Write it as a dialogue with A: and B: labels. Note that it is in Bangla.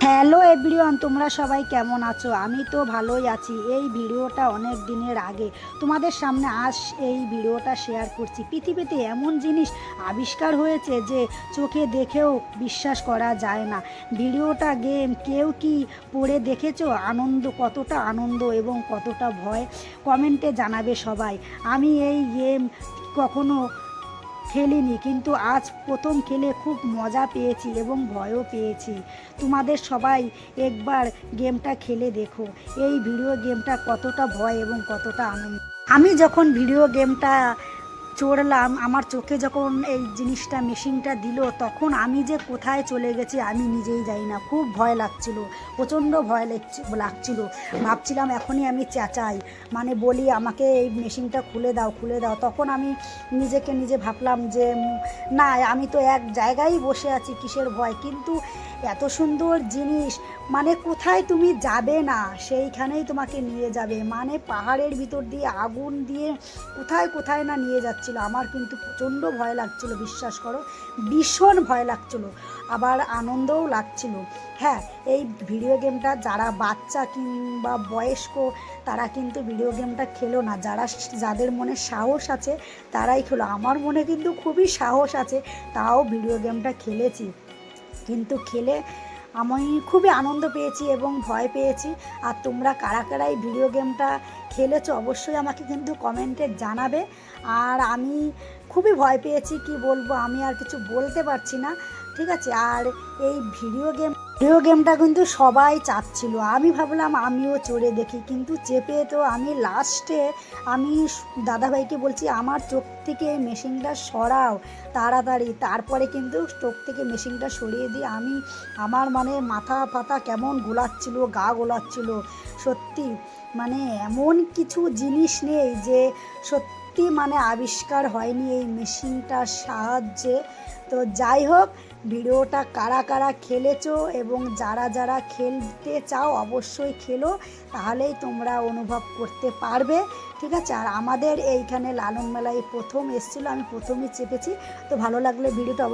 A: হ্যালো এভরিওয়ান, তোমরা সবাই কেমন আছো? আমি তো ভালোই আছি। এই ভিডিওটা অনেক দিনের আগে তোমাদের সামনে এই ভিডিওটা শেয়ার করছি। পৃথিবীতে এমন জিনিস আবিষ্কার হয়েছে যে চোখে দেখেও বিশ্বাস করা যায় না। ভিডিওটা গেম কেউ কি পড়ে দেখেছো? কতটা আনন্দ এবং কতটা ভয় কমেন্টে জানাবে সবাই। আমি এই গেম কখনো খেলিনি, কিন্তু আজ প্রথম খেলে খুব মজা পেয়েছি এবং ভয়ও পেয়েছি। তোমাদের সবাই একবার গেমটা খেলে দেখো এই ভিডিও গেমটা কতটা ভয় এবং কতটা আনন্দ। আমি যখন ভিডিও গেমটা চড়লাম, আমার চোখে যখন এই জিনিসটা মেশিনটা দিল, তখন আমি যে কোথায় চলে গেছি আমি নিজেই জানি না। খুব ভয় লাগছিল, প্রচণ্ড ভয় লাগছিল। ভাবছিলাম এখনই আমি চেঁচাই, মানে বলি আমাকে এই মেশিনটা খুলে দাও খুলে দাও। তখন আমি নিজেকে নিজে ভাবলাম যে না, আমি তো এক জায়গায় বসে আছি, কিসের ভয়। কিন্তু এত সুন্দর জিনিস, মানে কোথায় তুমি যাবে না সেইখানেই তোমাকে নিয়ে যাবে। মানে পাহাড়ের ভিতর দিয়ে আগুন দিয়ে কোথায় কোথায় না নিয়ে যাচ্ছিলো। আমার কিন্তু প্রচণ্ড ভয় লাগছিল, বিশ্বাস করো, ভীষণ ভয় লাগছিল, আবার আনন্দও লাগছিল। হ্যাঁ, এই ভিডিও গেমটা যারা বাচ্চা কিংবা বয়স্ক তারা কিন্তু ভিডিও গেমটা খেলো না। যাদের মনে সাহস আছে তারাই খেলো। আমার মনে কিন্তু খুবই সাহস আছে, তাও ভিডিও গেমটা খেলেছি। কিন্তু খেলে আমি খুবই আনন্দ পেয়েছি এবং ভয় পেয়েছি। আর তোমরা কারা কারা এই ভিডিও গেমটা খেলেছো অবশ্যই আমাকে কিন্তু কমেন্টে জানাবে। আর আমি খুবই ভয় পেয়েছি, কি বলবো, আমি আর কিছু বলতে পারছি না, ঠিক আছে। আর এই ভিডিও গেমটা কিন্তু সবাই চাচ্ছিল, আমি ভাবলাম আমিও চড়ে দেখি, কিন্তু চেপে তো আমি লাস্টে আমি দাদাভাইকে বলছি আমার চোখ থেকে মেশিনটা সরাও তাড়াতাড়ি। তারপরে কিন্তু চোখ থেকে মেশিনটা সরিয়ে দিয়ে আমার মানে মাথা ফাতা কেমন গোলাচ্ছিল, গা গোলাচ্ছিল। সত্যি মানে এমন কিছু জিনিস নেই যে সত্যি মানে আবিষ্কার হয়নি এই মেশিনটার সাহায্যে। তো যাই হোক, ভিডিওটা কারা কারা খেলেছো এবং যারা যারা খেলতে চাও অবশ্যই খেলো, তাহলেই তোমরা অনুভব করতে পারবে, ঠিক আছে। আর আমাদের এইখানে লালন মেলায় প্রথম এসেছিলো, আমি প্রথমই চেপেছি। তো ভালো লাগলে ভিডিওটা অবশ্যই